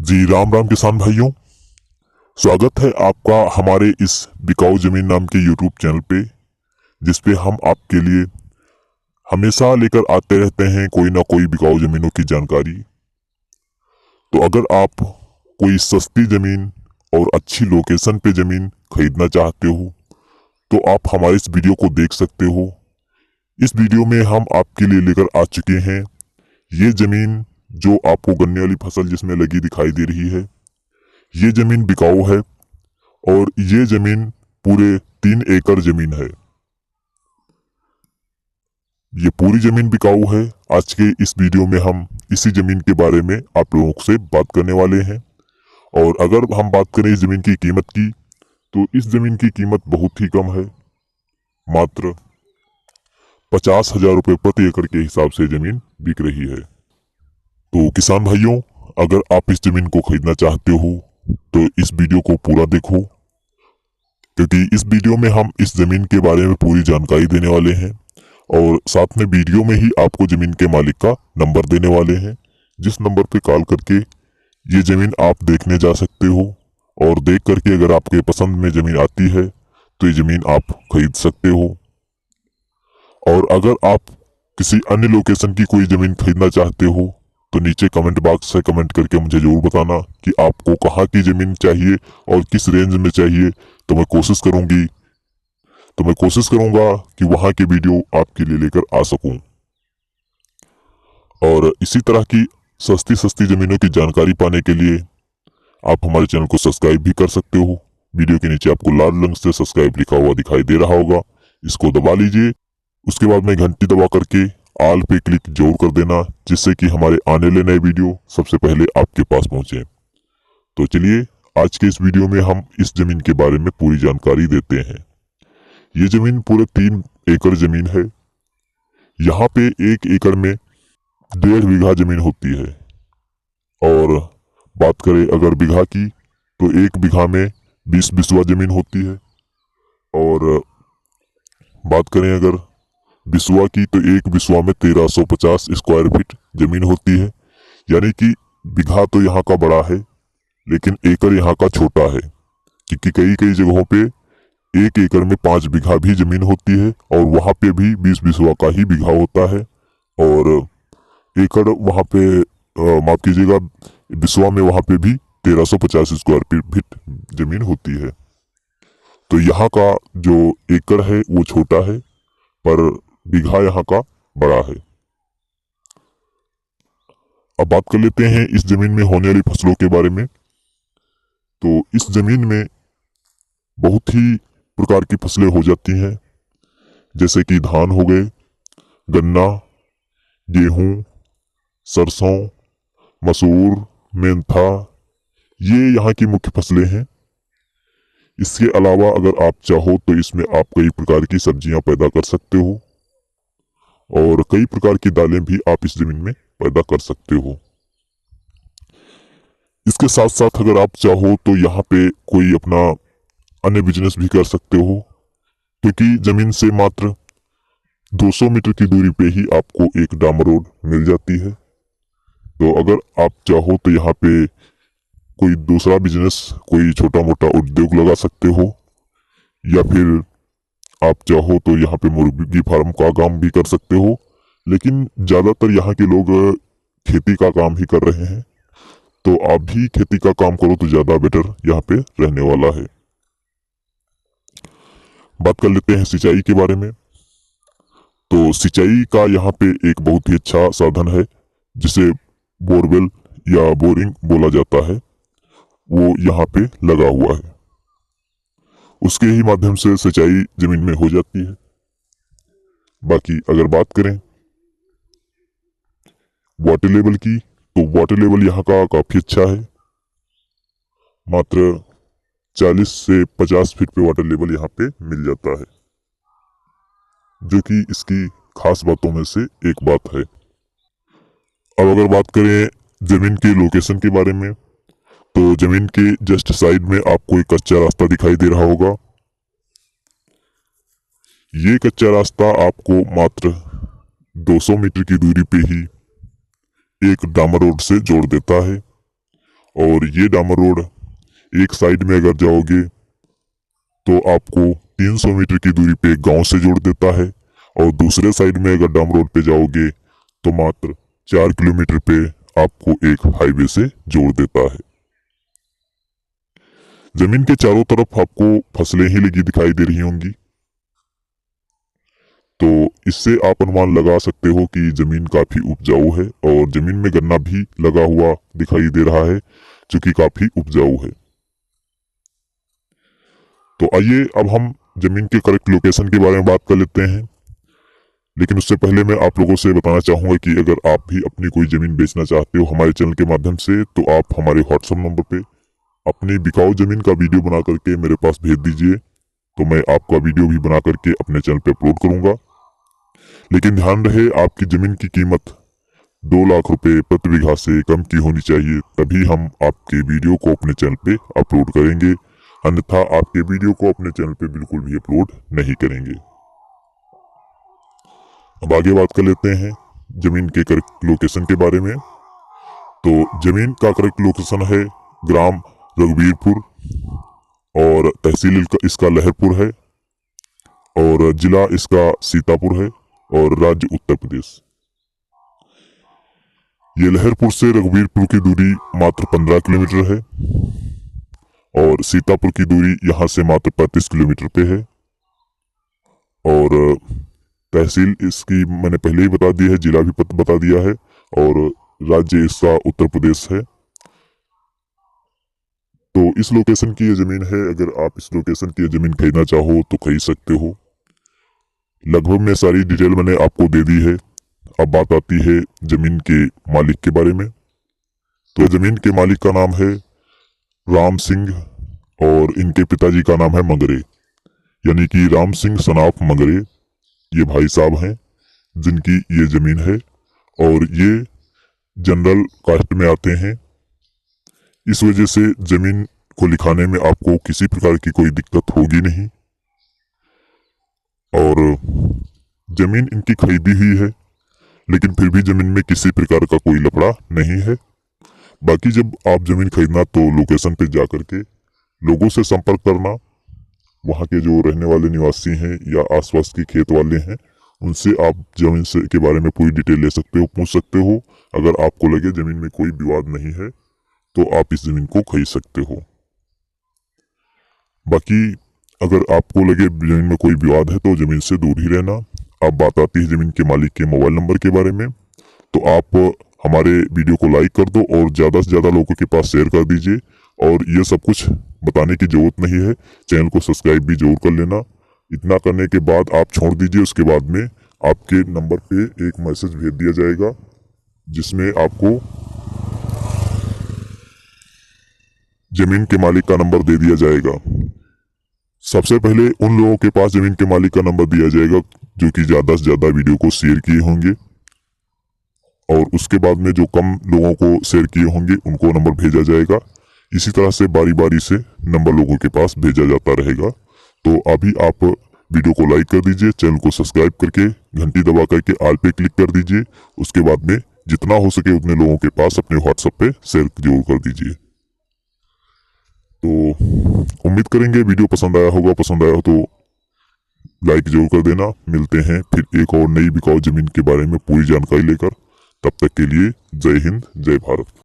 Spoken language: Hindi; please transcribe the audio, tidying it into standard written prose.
जी राम राम किसान भाइयों, स्वागत है आपका हमारे इस बिकाऊ जमीन नाम के यूट्यूब चैनल पे, जिसपे हम आपके लिए हमेशा लेकर आते रहते हैं कोई ना कोई बिकाऊ जमीनों की जानकारी। तो अगर आप कोई सस्ती जमीन और अच्छी लोकेशन पे जमीन खरीदना चाहते हो तो आप हमारे इस वीडियो को देख सकते हो। इस वीडियो में हम आपके लिए लेकर आ चुके हैं ये जमीन जो आपको गन्ने वाली फसल जिसमें लगी दिखाई दे रही है। ये जमीन बिकाऊ है और ये जमीन पूरे 3 एकड़ जमीन है। ये पूरी जमीन बिकाऊ है। आज के इस वीडियो में हम इसी जमीन के बारे में आप लोगों से बात करने वाले हैं। और अगर हम बात करें इस जमीन की कीमत की, तो इस जमीन की कीमत बहुत ही कम है। मात्र 50,000 रुपये प्रति एकड़ के हिसाब से जमीन बिक रही है। तो किसान भाइयों, अगर आप इस जमीन को खरीदना चाहते हो तो इस वीडियो को पूरा देखो, क्योंकि इस वीडियो में हम इस जमीन के बारे में पूरी जानकारी देने वाले हैं और साथ में वीडियो में ही आपको जमीन के मालिक का नंबर देने वाले हैं, जिस नंबर पे कॉल करके ये जमीन आप देखने जा सकते हो। और देख करके अगर आपके पसंद में जमीन आती है तो ये जमीन आप खरीद सकते हो। और अगर आप किसी अन्य लोकेशन की कोई जमीन खरीदना चाहते हो तो नीचे कमेंट बॉक्स से कमेंट करके मुझे जरूर बताना कि आपको कहाँ की जमीन चाहिए और किस रेंज में चाहिए। तो मैं कोशिश करूंगा कि वहां की वीडियो आपके लिए लेकर आ सकूं। और इसी तरह की सस्ती सस्ती जमीनों की जानकारी पाने के लिए आप हमारे चैनल को सब्सक्राइब भी कर सकते हो। वीडियो के नीचे आपको लाल रंग से सब्सक्राइब लिखा हुआ दिखाई दे रहा होगा, इसको दबा लीजिए। उसके बाद में घंटी दबा करके ऑल पे क्लिक जरूर कर देना, जिससे कि हमारे आने वाले नए वीडियो सबसे पहले आपके पास पहुंचे। तो चलिए आज के इस वीडियो में हम इस जमीन के बारे में पूरी जानकारी देते हैं। ये जमीन पूरे 3 एकड़ जमीन है। यहाँ पे 1 एकड़ में 1.5 बीघा जमीन होती है। और बात करें अगर बीघा की, तो 1 बीघा में 20 बिस्वा जमीन होती है। और बात करें अगर बिस्वा की, तो 1 बिस्वा में 1350 स्क्वायर फीट जमीन होती है। यानी कि बीघा तो यहाँ का बड़ा है, लेकिन एकड़ यहाँ का छोटा है, क्योंकि कई कई जगहों पे 1 एकड़ में 5 बीघा भी जमीन होती है और वहां पे भी 20 बिस्वा का ही बीघा होता है। और एकड़ वहां पे माफ कीजिएगा, बिस्वा में वहां पे भी 1350 स्क्वायर फीट जमीन होती है। तो यहाँ का जो एकड़ है वो छोटा है, पर बीघा यहाँ का बड़ा है। अब बात कर लेते हैं इस जमीन में होने वाली फसलों के बारे में। तो इस जमीन में बहुत ही प्रकार की फसलें हो जाती हैं, जैसे कि धान हो गए, गन्ना, गेहूं, सरसों, मसूर, मेंथा, ये यहाँ की मुख्य फसलें हैं। इसके अलावा अगर आप चाहो तो इसमें आप कई प्रकार की सब्जियां पैदा कर सकते हो और कई प्रकार की दालें भी आप इस जमीन में पैदा कर सकते हो। इसके साथ साथ अगर आप चाहो तो यहाँ पे कोई अपना अन्य बिजनेस भी कर सकते हो, क्योंकि जमीन से मात्र 200 मीटर की दूरी पे ही आपको एक डामर रोड मिल जाती है। तो अगर आप चाहो तो यहाँ पे कोई दूसरा बिजनेस, कोई छोटा मोटा उद्योग लगा सकते हो, या फिर आप चाहो तो यहाँ पे मुर्गी फार्म का काम भी कर सकते हो। लेकिन ज्यादातर यहाँ के लोग खेती का काम ही कर रहे हैं, तो आप भी खेती का काम करो तो ज्यादा बेटर यहाँ पे रहने वाला है। बात कर लेते हैं सिंचाई के बारे में। तो सिंचाई का यहाँ पे एक बहुत ही अच्छा साधन है, जिसे बोरवेल या बोरिंग बोला जाता है, वो यहाँ पे लगा हुआ है। उसके ही माध्यम से सिंचाई जमीन में हो जाती है। बाकी अगर बात करें वाटर लेवल की, तो वाटर लेवल यहाँ का काफी अच्छा है। मात्र 40 से 50 फीट पे वाटर लेवल यहाँ पे मिल जाता है, जो कि इसकी खास बातों में से एक बात है। अब अगर बात करें जमीन के लोकेशन के बारे में, तो जमीन के जस्ट साइड में आपको एक कच्चा रास्ता दिखाई दे रहा होगा। ये कच्चा रास्ता आपको मात्र 200 मीटर की दूरी पे ही एक डामर रोड से जोड़ देता है। और ये डामर रोड एक साइड में अगर जाओगे तो आपको 300 मीटर की दूरी पे एक गांव से जोड़ देता है, और दूसरे साइड में अगर डामर रोड पे जाओगे तो मात्र 4 किलोमीटर पे आपको एक हाईवे से जोड़ देता है। जमीन के चारों तरफ आपको फसलें ही लगी दिखाई दे रही होंगी, तो इससे आप अनुमान लगा सकते हो कि जमीन काफी उपजाऊ है, और जमीन में गन्ना भी लगा हुआ दिखाई दे रहा है जो कि काफी उपजाऊ है। तो आइए अब हम जमीन के करेक्ट लोकेशन के बारे में बात कर लेते हैं। लेकिन उससे पहले मैं आप लोगों से बताना चाहूंगा कि अगर आप भी अपनी कोई जमीन बेचना चाहते हो हमारे चैनल के माध्यम से, तो आप हमारे व्हाट्सएप नंबर पे अपनी बिकाऊ जमीन का वीडियो बना करके मेरे पास भेज दीजिए, तो मैं आपका वीडियो भी बना करके अपने चैनल पे अपलोड करूंगा। लेकिन ध्यान रहे, आपकी जमीन की कीमत 2 लाख रुपए प्रति बीघा से कम की होनी चाहिए, तभी हम आपके वीडियो को अपने चैनल पे अपलोड करेंगे, अन्यथा आपके वीडियो को अपने चैनल पे बिल्कुल भी अपलोड नहीं करेंगे। अब आगे बात कर लेते हैं जमीन के करेक्ट लोकेशन के बारे में। तो जमीन का करेक्ट लोकेशन है ग्राम रघुवीरपुर, और तहसील इसका लहरपुर है, और जिला इसका सीतापुर है, और राज्य उत्तर प्रदेश। ये लहरपुर से रघुवीरपुर की दूरी मात्र 15 किलोमीटर है, और सीतापुर की दूरी यहाँ से मात्र 35 किलोमीटर पे है, और तहसील इसकी मैंने पहले ही बता दी है, जिला भी बता दिया है, और राज्य इसका उत्तर प्रदेश है। तो इस लोकेशन की ये जमीन है, अगर आप इस लोकेशन की जमीन खरीदना चाहो तो खरीद सकते हो। लगभग मैं सारी डिटेल मैंने आपको दे दी है। अब बात आती है जमीन के मालिक के बारे में। तो जमीन के मालिक का नाम है राम सिंह, और इनके पिताजी का नाम है मंगरे, यानी कि राम सिंह सनाफ मंगरे। ये भाई साहब हैं जिनकी ये जमीन है, और ये जनरल कास्ट में आते हैं। इस वजह से जमीन को लिखाने में आपको किसी प्रकार की कोई दिक्कत होगी नहीं, और जमीन इनकी खरीदी हुई है, लेकिन फिर भी जमीन में किसी प्रकार का कोई लफड़ा नहीं है। बाकी जब आप जमीन खरीदना तो लोकेशन पे जा करके लोगों से संपर्क करना, वहाँ के जो रहने वाले निवासी हैं या आसपास के खेत वाले हैं, उनसे आप जमीन से के बारे में पूरी डिटेल ले सकते हो, पूछ सकते हो। अगर आपको लगे जमीन में कोई विवाद नहीं है तो आप इस जमीन को खरीद सकते हो। बाकी अगर आपको लगे जमीन में कोई विवाद है तो जमीन से दूर ही रहना। अब बात आती है जमीन के मालिक के मोबाइल नंबर के बारे में। तो आप हमारे वीडियो को लाइक कर दो और ज़्यादा से ज़्यादा लोगों के पास शेयर कर दीजिए, और ये सब कुछ बताने की जरूरत नहीं है, चैनल को सब्सक्राइब भी जरूर कर लेना। इतना करने के बाद आप छोड़ दीजिए, उसके बाद में आपके नंबर पे एक मैसेज भेज दिया जाएगा जिसमें आपको जमीन के मालिक का नंबर दे दिया जाएगा। सबसे पहले उन लोगों के पास जमीन के मालिक का नंबर दिया जाएगा जो कि ज्यादा से ज्यादा वीडियो को शेयर किए होंगे, और उसके बाद में जो कम लोगों को शेयर किए होंगे उनको नंबर भेजा जाएगा। इसी तरह से बारी बारी से नंबर लोगों के पास भेजा जाता रहेगा। तो अभी आप वीडियो को लाइक कर दीजिए, चैनल को सब्सक्राइब करके घंटी दबा करके ऑल पे क्लिक कर दीजिए। उसके बाद में जितना हो सके उतने लोगों के पास अपने व्हाट्सएप पे शेयर जरूर कर दीजिए। तो उम्मीद करेंगे वीडियो पसंद आया होगा, पसंद आया हो तो लाइक जरूर कर देना। मिलते हैं फिर एक और नई बिकाऊ जमीन के बारे में पूरी जानकारी लेकर। तब तक के लिए जय हिंद, जय भारत।